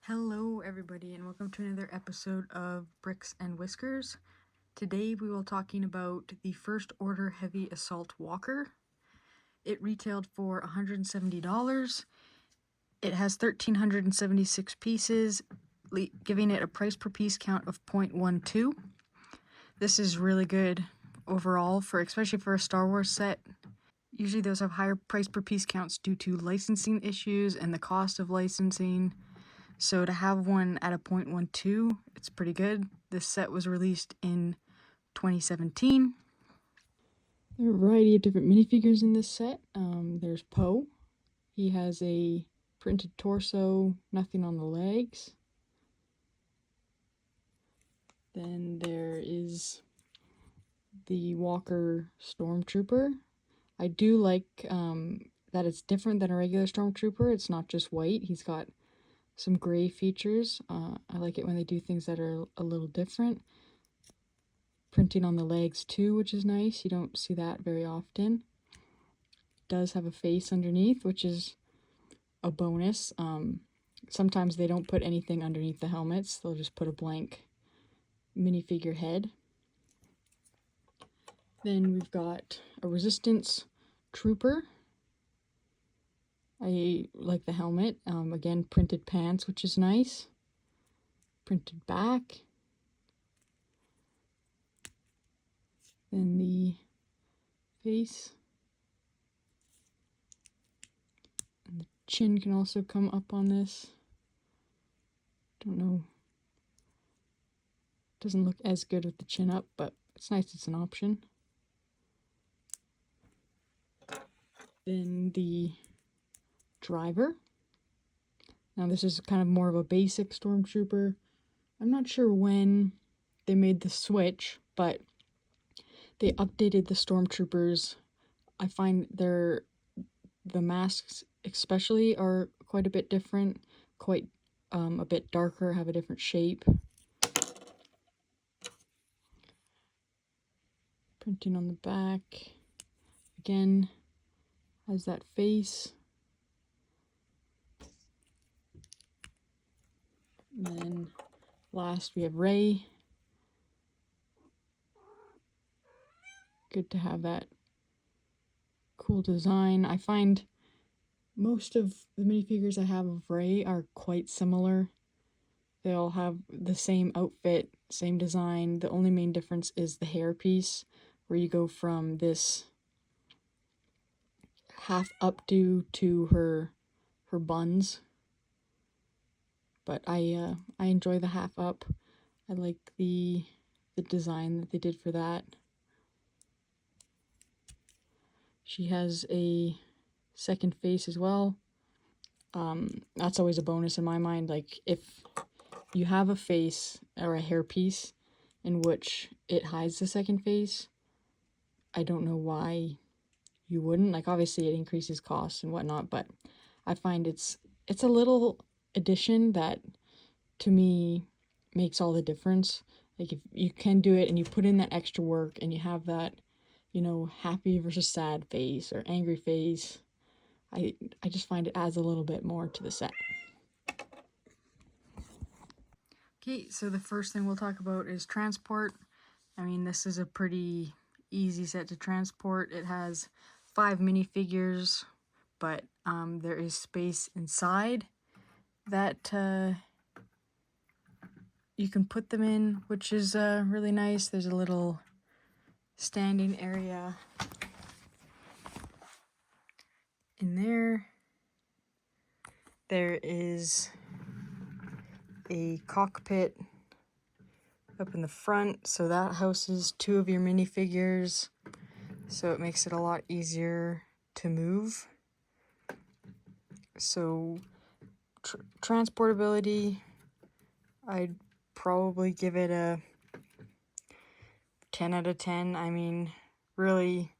Hello everybody and welcome to another episode of Bricks and Whiskers. Today we will talking about the First Order Heavy Assault Walker. It retailed for $170. It has 1,376 pieces, giving it a price per piece count of 0.12. This is really good overall, especially for a Star Wars set. Usually those have higher price per piece counts due to licensing issues and the cost of licensing. So to have one at a 0.12, it's pretty good. This set was released in 2017. There are a variety of different minifigures in this set. There's Poe. He has a printed torso, nothing on the legs. Then there is the Walker Stormtrooper. I do like that it's different than a regular Stormtrooper. It's not just white. He's got some gray features. I like it when they do things that are a little different. Printing on the legs too, which is nice. You don't see that very often. Does have a face underneath, which is a bonus. Sometimes they don't put anything underneath the helmets. They'll just put a blank minifigure head. Then we've got a Resistance Trooper. I like the helmet. Again, printed pants, which is nice. Printed back. Then the face. And the chin can also come up on this. Don't know. Doesn't look as good with the chin up, but it's nice it's an option. Then the driver. Now this is kind of more of a basic Stormtrooper. I'm not sure when they made the switch, but they updated the Stormtroopers. I find the masks especially are quite a bit different, quite a bit darker, have a different shape. Printing on the back. Again, has that face. And then last we have Rey. Good to have that cool design. I find most of the minifigures I have of Rey are quite similar. They all have the same outfit, same design. The only main difference is the hairpiece, where you go from this half updo to her buns. But I enjoy the half up. I like the design that they did for that. She has a second face as well. That's always a bonus in my mind. Like, if you have a face or a hairpiece in which it hides the second face, I don't know why you wouldn't. Like, obviously it increases costs and whatnot, but I find it's a little addition that to me makes all the difference. Like, if you can do it and you put in that extra work and you have that, you know, happy versus sad face or angry face, I just find it adds a little bit more to the set. Okay, so the first thing we'll talk about is transport. I mean, this is a pretty easy set to transport. It has 5 minifigures, but there is space inside that you can put them in, which is really nice. There's a little standing area in there. There is a cockpit up in the front, so that houses 2 of your minifigures, so it makes it a lot easier to move. So transportability, I'd probably give it a 10 out of 10. I mean, really,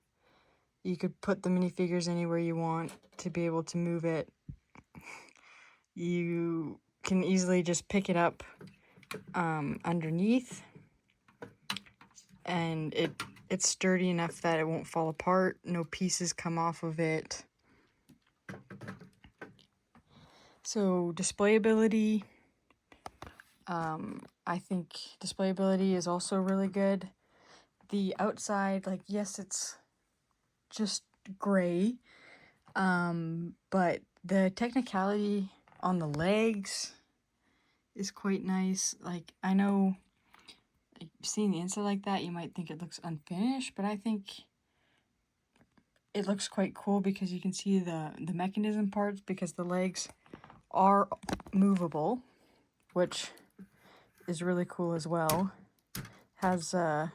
you could put the minifigures anywhere you want to be able to move it. You can easily just pick it up underneath, and it's sturdy enough that it won't fall apart. No pieces come off of it. So displayability, I think displayability is also really good. The outside, like, yes, it's just gray, but the technicality on the legs is quite nice. Like, I know, like, seeing the inside like that, you might think it looks unfinished, but I think it looks quite cool because you can see the mechanism parts, because the legs are movable, which is really cool as well. Has kind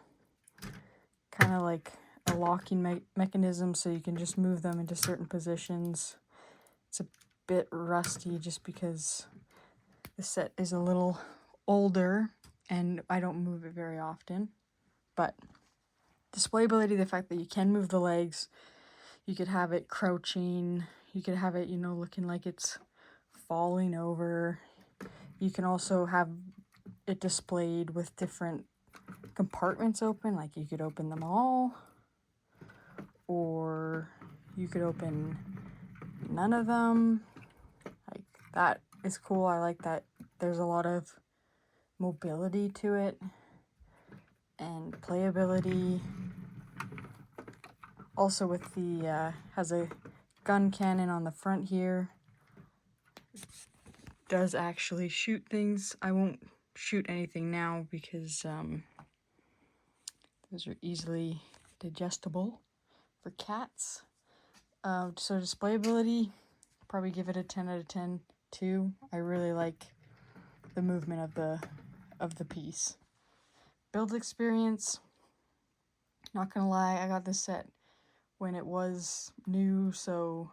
of like a locking mechanism, so you can just move them into certain positions. It's a bit rusty just because the set is a little older and I don't move it very often. But displayability, the fact that you can move the legs, you could have it crouching, you could have it, looking like it's falling over. You can also have it displayed with different compartments open, like you could open them all, or you could open none of them. Like, that is cool. I like that there's a lot of mobility to it and playability. Also with the has a gun cannon on the front here. Does actually shoot things. I won't shoot anything now because those are easily digestible for cats. So displayability, probably give it a 10 out of 10 too. I really like the movement of the piece. Build experience, not gonna lie, I got this set when it was new, so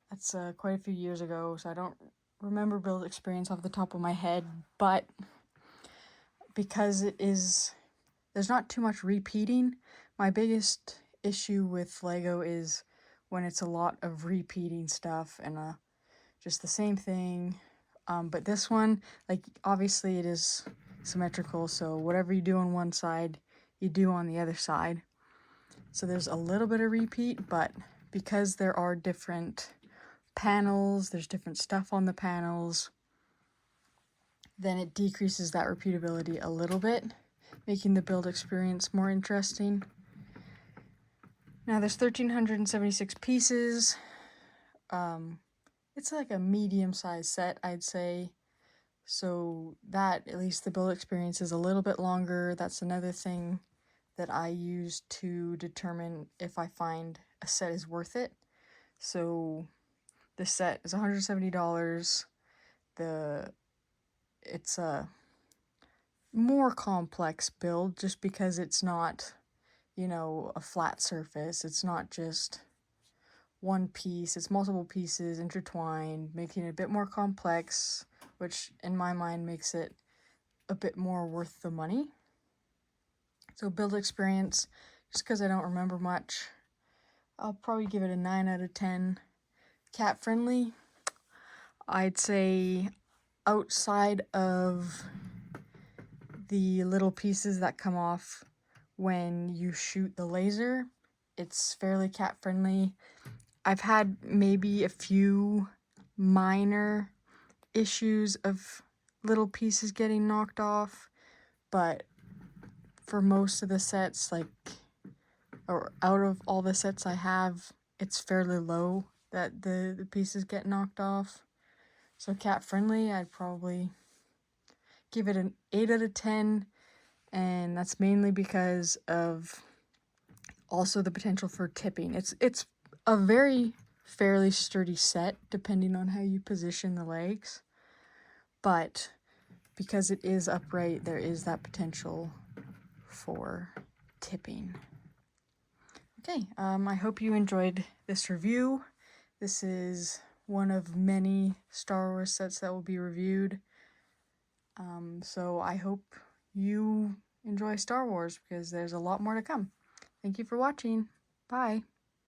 that's quite a few years ago, so I don't remember build experience off the top of my head, but because there's not too much repeating. My biggest issue with Lego is when it's a lot of repeating stuff and just the same thing. But this one, like, obviously it is symmetrical, so whatever you do on one side, you do on the other side. So there's a little bit of repeat, but because there are different panels, there's different stuff on the panels, then it decreases that repeatability a little bit, making the build experience more interesting. Now there's 1,376 pieces. It's like a medium-sized set, I'd say. So that, at least the build experience is a little bit longer. That's another thing that I use to determine if I find a set is worth it. So this set is $170. It's a more complex build just because it's not, a flat surface. It's not just one piece, it's multiple pieces intertwined, making it a bit more complex, which in my mind makes it a bit more worth the money. So build experience, just because I don't remember much, I'll probably give it a 9 out of 10. Cat friendly, I'd say outside of the little pieces that come off when you shoot the laser, it's fairly cat friendly. I've had maybe a few minor issues of little pieces getting knocked off, but for most of the sets, or out of all the sets I have, it's fairly low that the pieces get knocked off. So cat friendly, I'd probably give it an 8 out of 10, and that's mainly because of also the potential for tipping. It's a very fairly sturdy set depending on how you position the legs, but because it is upright, there is that potential for tipping. Okay, I hope you enjoyed this review. This is one of many Star Wars sets that will be reviewed. So I hope you enjoy Star Wars because there's a lot more to come. Thank you for watching. Bye.